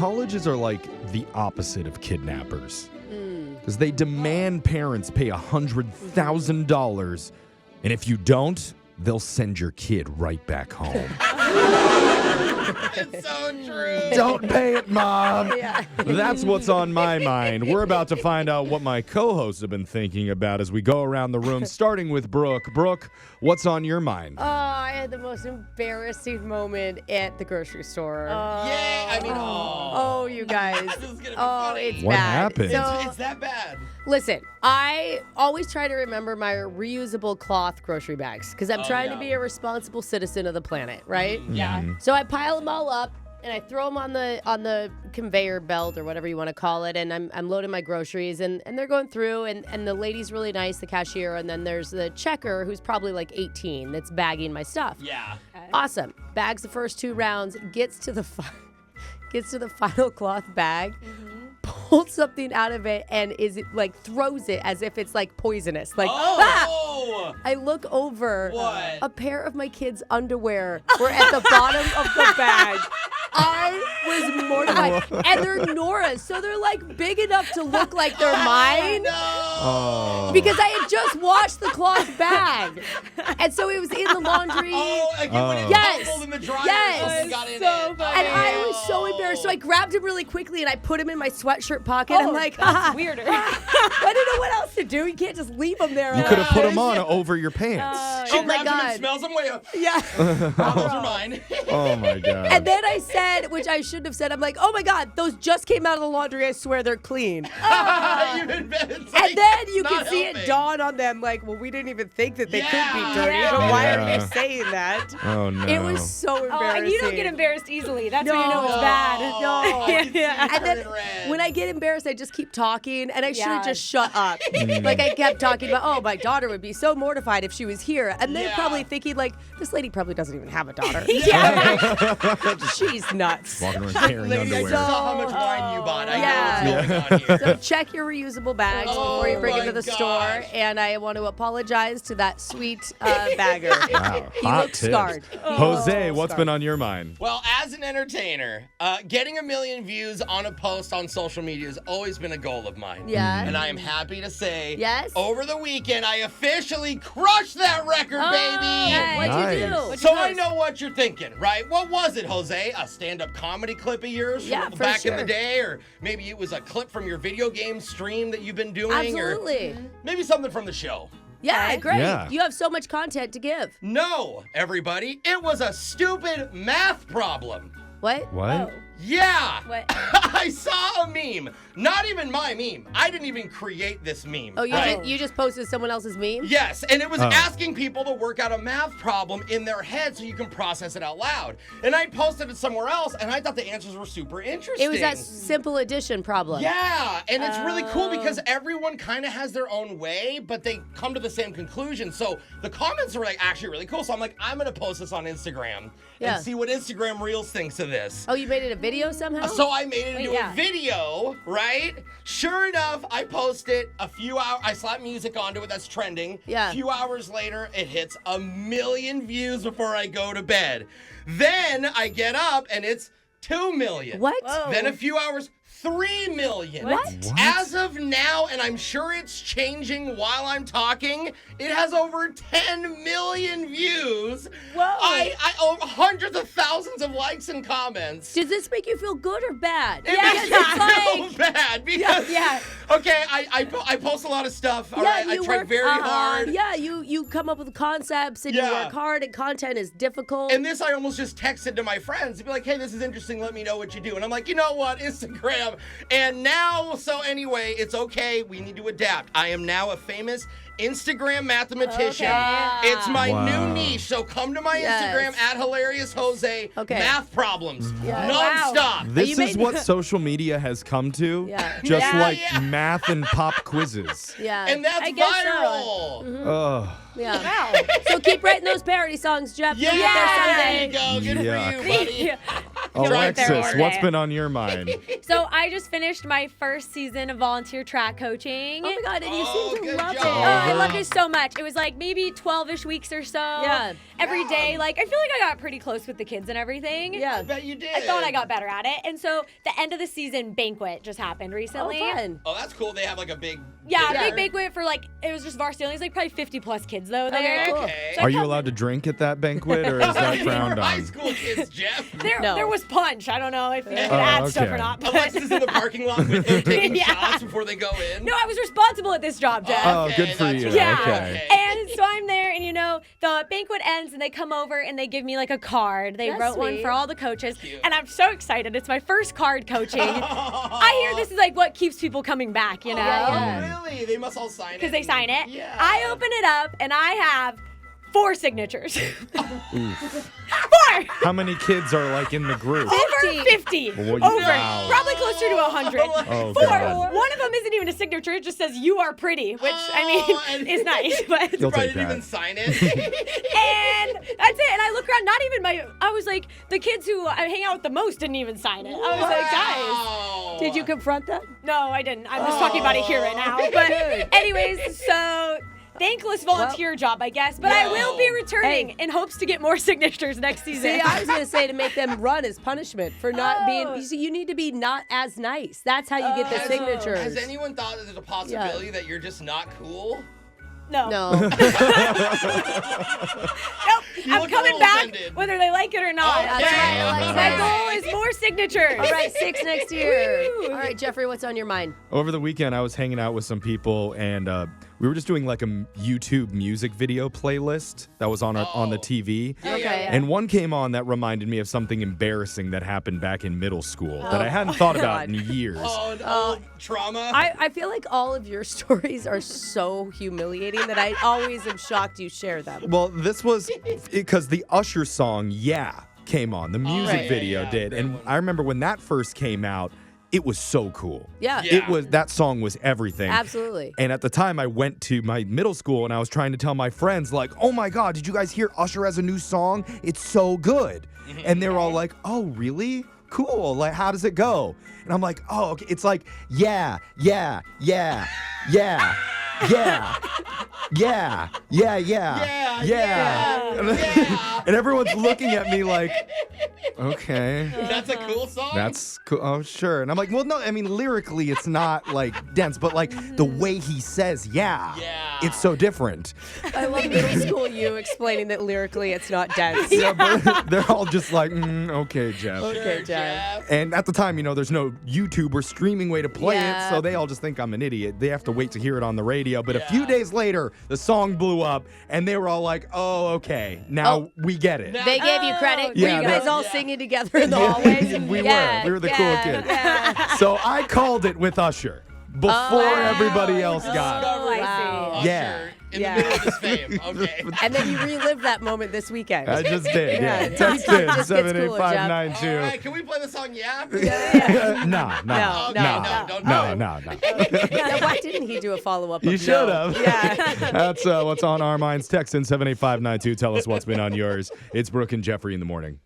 colleges are like the opposite of kidnappers. Because they demand parents pay $100,000, and if you don't, they'll send your kid right back home. It's so true. Don't pay it, Mom. Yeah. That's what's on my mind. We're about to find out what my co-hosts have been thinking about as we go around the room, starting with Brooke. Brooke, what's on your mind? Oh, I had the most embarrassing moment at the grocery store. Yay! I mean, Oh, you guys. This is gonna be Oh, funny. it's What bad. happened? So, It's that bad. listen, I always try to remember my reusable cloth grocery bags because I'm trying to be a responsible citizen of the planet, right? Yeah. So I pile them all up and I throw them on the conveyor belt or whatever you want to call it, and I'm loading my groceries and they're going through and the lady's really nice, the cashier, and then there's the checker who's probably like 18 that's bagging my stuff. Yeah. Awesome. Bags the first 2 rounds, gets to the final cloth bag. Pulls something out of it and throws it as if it's like poisonous. Like, Oh! I look over. What? A pair of my kids' underwear were at the bottom of the bag. I was mortified. And they're Nora's, so they're like big enough to look like they're mine. No! Oh. Because I had just washed the cloth bag. And so it was in the laundry. Oh, like you went in Yes. tumbled in the dryer Yes. and got in So it. funny. And I was so embarrassed. So I grabbed him really quickly and I put him in my sweatshirt pocket. I'm like, that's weirder. I didn't know what else to do. You can't just leave them there. You could have put them on over your pants. She Oh my grabs him God. and smells him way up. Yeah. Oh, those are mine. Oh, my God. And then I said, which I shouldn't have said, I'm like, oh my God, those just came out of the laundry. I swear they're clean. You've been it's like, And then you not can see it helping. dawn on them like, well, we didn't even think that they could be Yeah. dirty, Yeah. but why are Yeah. you saying that? Oh, no. It was so Oh, embarrassing. and you don't get embarrassed easily. That's when you know it's bad. No. I can see Yeah. you And then turning red. when I get embarrassed, I just keep talking, and I should have Yeah. just shut up. Like I kept talking about, oh, my daughter would be so mortified if she was here, and they're Yeah. probably thinking like, this lady probably doesn't even have a daughter. Yeah. She's nuts. Walking around carrying Lady, I underwear. saw how much wine you bought. I Yeah. know what's going on here. So check your reusable bags before you bring them to my the store, gosh. and I want to apologize to that sweet bagger. Wow. He Hot looks tips. scarred. Jose, what's been on your mind? Well, as an entertainer, getting 1 million views on a post on social media has always been a goal of mine. Yeah. And I am happy to say, Yes? over the weekend, I officially crushed that record, baby. What'd you Nice. do? So I know what you're thinking, right? What was it, Jose? A stand-up comedy clip of yours from Yeah, for back in sure. the day? Or maybe it was a clip from your video game stream that you've been doing? Absolutely. Or maybe something from the show. Yeah, great. Yeah. You have so much content to give. No, everybody. It was a stupid math problem. What? What? Yeah. What? I saw a meme. Not even my meme. I didn't even create this meme. Oh, right? you just posted someone else's meme? Yes, and it was Oh. asking people to work out a math problem in their head so you can process it out loud. And I posted it somewhere else, and I thought the answers were super interesting. It was that simple addition problem. Yeah, and it's really cool because everyone kind of has their own way, but they come to the same conclusion. So the comments are like actually really cool. So I'm like, I'm gonna post this on Instagram Yeah. and see what Instagram Reels thinks of this. Oh, you made it a video somehow? So I made it into yeah. a video, right? Sure enough, I post it a few hours. I slap music onto it that's trending. Yeah. A few hours later, it hits 1 million views before I go to bed. Then I get up and it's 2 million. What? Whoa. Then a few hours, 3 million. What? What? As of now, and I'm sure it's changing while I'm talking, it has over 10 million views. Whoa. I hundreds of thousands of likes and comments. Does this make you feel good or bad? It Yeah, makes it's me feel bad because Yeah. okay, I post a lot of stuff. All right, I you try work very hard. Yeah, you come up with concepts and you Yeah. work hard, and content is difficult. And this I almost just texted to my friends to be like, hey, this is interesting. Let me know what you do. And I'm like, you know what? Instagram. And now, so anyway, it's okay. We need to adapt. I am now a famous Instagram mathematician. Okay. It's my Wow. new niche. So come to my Yes. Instagram at Hilarious Jose. Okay. Math problems. Yeah. Nonstop. This You is made- what social media has come to. Yeah. Just Yeah. like Yeah. math and pop quizzes. yeah. And that's I guess so. viral. Ugh. yeah. Wow. So keep writing those parody songs, Jeff. Yeah, You'll get there there someday. you go. Good Yeah. for you, buddy. right there Alexis, one what's day. been on your mind? So I just finished my first season of volunteer track coaching. Oh my God, and you Oh, seem to good love job. it. Oh, I loved it so much. It was like maybe 12-ish weeks or so. Yeah. Every day. Like, I feel like I got pretty close with the kids and everything. Yeah. I bet you did. I thought I got better at it. And so the end of the season banquet just happened recently. Oh, fun. Oh, that's cool. They have like a big. Yeah, dinner. big banquet for like, it was just varsity only. It was like probably 50 plus kids though there. cool. Okay. So I Are you kept- allowed to drink at that banquet, or is that frowned High on? school kids, Jeff. No. There was punch. I don't know if you could Oh, add stuff okay. or not. But Alexa's in the parking lot with them taking Yeah. shots before they go in. no, I was responsible at this job, Jeff. Oh, Okay, good for that's you. right. Yeah. Okay. And so I'm there, and the banquet ends, and they come over and they give me like a card. They That's wrote one sweet. for all the coaches, Cute. and I'm so excited. It's my first card coaching. I hear this is like what keeps people coming back, Oh, Yeah. really? They must all sign it. because they sign it. Yeah. I open it up, and I have 4 signatures. 4! How many kids are like in the group? Over 50. Well, Over. wow. Probably closer to 100. Oh, 4. God. One of them isn't even a signature. It just says, "You are pretty," which, Oh, I mean, is nice. But You'll Probably take didn't that. even sign it. And that's it. And I look around, not even I was like, the kids who I hang out with the most didn't even sign it. I was like, guys. Wow. Did you confront them? No, I didn't. I'm just talking about it here right now. But anyways, so thankless volunteer job, I guess. But I will be returning Hey. in hopes to get more signatures next season. See, I was going to say to make them run as punishment for not Oh. being. You see, you need to be not as nice. That's how you get the Oh. signatures. Has anyone thought that there's a possibility that you're just not cool? no. No. Nope. You I'm look a coming little back offended. whether they like it or not. Okay. But That's right, my Alexis. goal is more signatures. All right, 6 next year. Woo. All right, Jeffrey, what's on your mind? Over the weekend, I was hanging out with some people, and we were just doing like a YouTube music video playlist that was on on the TV. Okay. And one came on that reminded me of something embarrassing that happened back in middle school that I hadn't thought about God. in years. Oh, no. Trauma. I feel like all of your stories are so humiliating that I always am shocked you share them. Well, this was because the Usher song "Yeah" came on. The music Right. video Yeah, did, great and one. I remember when that first came out, it was so cool. Yeah. Yeah. It was that song was everything. Absolutely. And at the time, I went to my middle school and I was trying to tell my friends, like, "Oh my God, did you guys hear Usher has a new song? It's so good." And they were all like, "Oh, really? Cool. Like, how does it go?" And I'm like, "Oh, okay. It's like, yeah, yeah, yeah, yeah." Yeah, yeah, yeah, yeah, yeah. And everyone's looking at me like, okay, That's a cool song. that's cool. Oh, sure. And I'm like, well, no, I mean, lyrically, it's not like dense, but like the way he says, yeah, it's so different. I love middle school you explaining that lyrically it's not dense. Yeah, but they're all just like, okay, Jeff. Okay, Sure, Jeff. Jeff. And at the time, there's no YouTube or streaming way to play Yeah. it, so they all just think I'm an idiot. They have to wait to hear it on the radio. But a few Yeah. days later, the song blew up, and they were all like, oh, okay, now we get it. Now- They gave you credit. Yeah, Were you guys they- all singing together in the Yeah, hallways? we Yeah, were. We were the yeah, cool kids. yeah. So I called it with Usher before everybody else got it. Oh, I Wow. Usher Yeah. in Yeah. the middle of his fame. Okay. And then you relived that moment this weekend. I just did, yeah. Yeah, Text TikTok in just gets cooler, All 78592. right, can we play the song Yeah? No. No, don't do it. No. Now, why didn't he do a follow-up? You of should no? have. Yeah. That's what's on our minds. Text in 78592. Tell us what's been on yours. It's Brooke and Jeffrey in the morning.